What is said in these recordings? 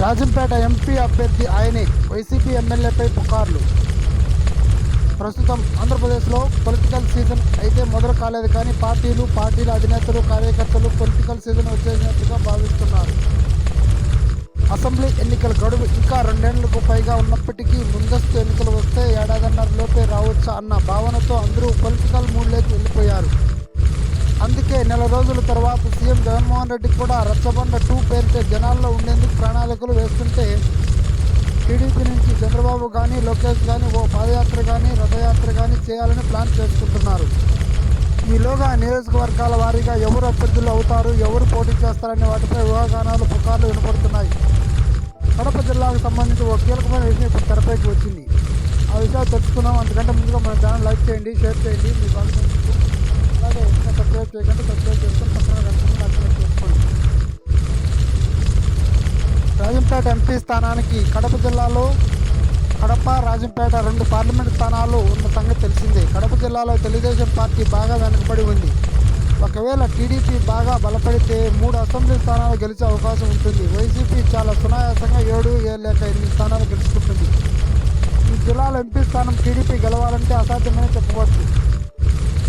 Rajampet MP అభ్యర్థి ఆయనే. YCP ఎమ్మెల్యేపై పుకార్లు. ప్రస్తుతం ఆంధ్రప్రదేశ్లో పొలిటికల్ సీజన్ అయితే మొదలు కాలేదు, కానీ పార్టీల అధినేతలు, కార్యకర్తలు పొలిటికల్ సీజన్ వచ్చేసినట్టుగా భావిస్తున్నారు. అసెంబ్లీ ఎన్నికల గడువు ఇంకా 2 ఏళ్లకు పైగా ఉన్నప్పటికీ ముందస్తు ఎన్నికలు వస్తే ఏడాదిన్నర లోపే రావచ్చా అన్న భావనతో అందరూ పొలిటికల్ మూడ్లోకి వెళ్ళిపోయారు. అందుకే నెల రోజుల తర్వాత సీఎం జగన్మోహన్ రెడ్డి కూడా రచ్చబండ 2 పేరిట జనాల్లో ఉండేందుకు ప్రణాళికలు వేస్తుంటే, టీడీపీ నుంచి చంద్రబాబు కానీ, లోకేష్ కానీ ఓ పాదయాత్ర కానీ, రథయాత్ర కానీ చేయాలని ప్లాన్ చేసుకుంటున్నారు. ఈలోగా నియోజకవర్గాల వారీగా ఎవరు అభ్యర్థులు అవుతారు, ఎవరు పోటీ చేస్తారనే వాటిపై ఊహాగానాలు, పుకార్లు వినపడుతున్నాయి. కడప జిల్లాకు సంబంధించి ఓ కీలకమైన విషయం ఇప్పుడు తెరపైకి వచ్చింది. ఆ విషయాలు తెలుసుకుందాం. అందుకంటే ముందుగా మన ఛానల్ లైక్ చేయండి, షేర్ చేయండి, మీ కాన్ఫిడెన్స్. అలాగే ఇంకా సబ్స్క్రైబ్ చేయకండి, సబ్స్క్రైబ్ చేసుకొని పక్కన గంటను యాక్టివేట్ చేసుకోండి. రాజంపేట ఎంపీ స్థానానికి కడప జిల్లాలో కడప, రాజంపేట 2 పార్లమెంటు స్థానాలు ఉన్న సంగతి తెలిసిందే. కడప జిల్లాలో తెలుగుదేశం పార్టీ బాగా వెనుకబడి ఉంది. ఒకవేళ టీడీపీ బాగా బలపడితే 3 అసెంబ్లీ స్థానాలు గెలిచే అవకాశం ఉంటుంది. వైసీపీ చాలా సునాయాసంగా 7 లేక 8 స్థానాలు గెలుచుకుంటుంది. ఈ జిల్లాలో ఎంపీ స్థానం టీడీపీ గెలవాలంటే అసాధ్యమని చెప్పవచ్చు.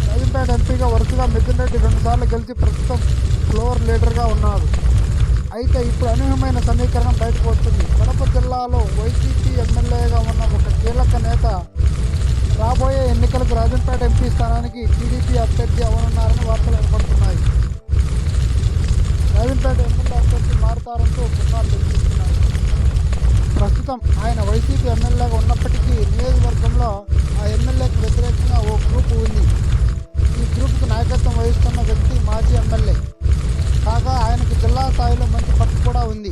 రాజంపేట ఎంపీగా వరుసగా మిథున్ రెడ్డి 2 సార్లు గెలిచి ప్రస్తుతం ఫ్లోర్ లీడర్గా ఉన్నారు. అయితే ఇప్పుడు అనూహ్యమైన సమీకరణం బయటకు వస్తుంది. కడప జిల్లాలో వైసీపీ ఎమ్మెల్యేగా ఉన్న ఒక కీలక నేత రాబోయే ఎన్నికలకు రాజంపేట ఎంపీ స్థానానికి టీడీపీ అభ్యర్థి అవనున్నారని వార్తలు వినపడుతున్నాయి. రాజంపేట ఎమ్మెల్యే అభ్యర్థి మారుతారంటూ పుకార్లు వినిపిస్తున్నాయి. ప్రస్తుతం ఆయన వైసీపీ ఎమ్మెల్యేగా ఉన్నప్పటికీ నియోజకవర్గంలో ఆ ఎమ్మెల్యేకి వ్యతిరేకంగా ఓ గ్రూపు ఉంది. ఈ గ్రూపుకు నాయకత్వం వహిస్తున్న వ్యక్తి మాజీ ఎమ్మెల్యే. కాగా ఆయనకు జిల్లా స్థాయిలో మంచి పట్టు కూడా ఉంది.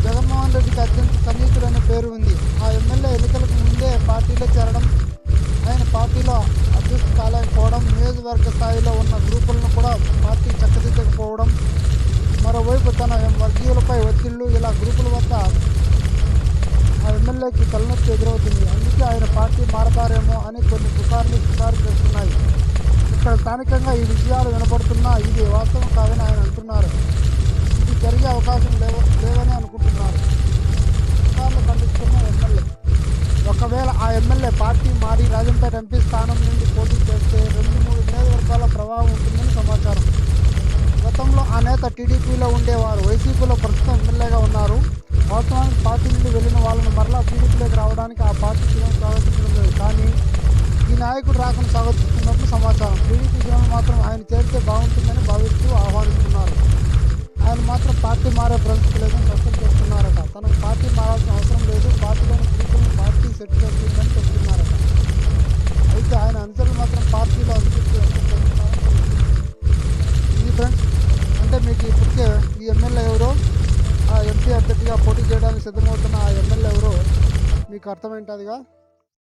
జగన్మోహన్ రెడ్డికి అత్యంత సన్నిహితుడనే పేరు ఉంది. ఆ ఎమ్మెల్యే ఎన్నికలకు ముందే పార్టీలో చేరడం, ఆయన పార్టీలో అడ్జస్ట్ కాలేకపోవడం, నియోజకవర్గ స్థాయిలో ఉన్న గ్రూపులను కూడా పార్టీ చక్కదిద్దకపోవడం, మరోవైపు తన వర్గీయులపై ఒత్తిళ్లు, ఇలా గ్రూపుల వద్ద ఆ ఎమ్మెల్యేకి తలనొప్పి ఎదురవుతుంది. అందుకే ఆయన పార్టీ మారతారేమో అని కొన్ని పుకార్లు షికారు చేస్తున్నాయి. ఇక్కడ స్థానికంగా ఈ విషయాలు వినపడుతున్నా ఇది వాస్తవం కాదని ఆయన అంటున్నారు. ఇది జరిగే అవకాశం లేవని అనుకుంటున్నారు. పుకార్లు ఖండిస్తున్న ఎమ్మెల్యే. ఒకవేళ ఆ ఎమ్మెల్యే పార్టీ మారి రాజంపేట ఎంపీ స్థానం నుండి పోటీ చేస్తే 2-3 నియోజకవర్గాల ప్రభావం ఉంటుందని సమాచారం. గతంలో ఆ నేత టీడీపీలో ఉండేవారు. వైసీపీలో ప్రస్తుతం ఎమ్మెల్యేగా ఉన్నారు. వాస్తవానికి పార్టీ నుండి వెళ్ళిన వాళ్ళను మరలా టీడీపీలోకి రావడానికి ఆ పార్టీ శ్రేణులు స్వాగతించడం లేదు. కానీ ఈ నాయకుడు రాకను స్వాగతిస్తున్నట్లు సమాచారం. టీడీపీ శ్రేణులు మాత్రం ఆయన చేరితే బాగుంటుందని భావిస్తూ ఆహ్వానిస్తున్నారు. ఆయన మాత్రం పార్టీ మారే పరిస్థితి లేదని స్పష్టం చేస్తున్నారట. తనకు పార్టీ మారాల్సిన అవసరం లేదు, పార్టీలోని గ్రూపులను పార్టీ సెట్ చేస్తుందని చెప్తున్నారట. అయితే ఆయన అనుచరులు మాత్రం పార్టీలో అభివృద్ధి వ్యక్తం చేస్తున్నారని తెలుస్తుంది. ఇది ఫ్రెండ్స్, అంటే మీకు ఇప్పటికే ఈ ఎమ్మెల్యే ఎవరో, ఆ ఎంపీ అభ్యర్థిగా పోటీ చేయడానికి సిద్ధమవుతున్న ఆ ఎమ్మెల్యే ఎవరో మీకు అర్థమైంటుందిగా.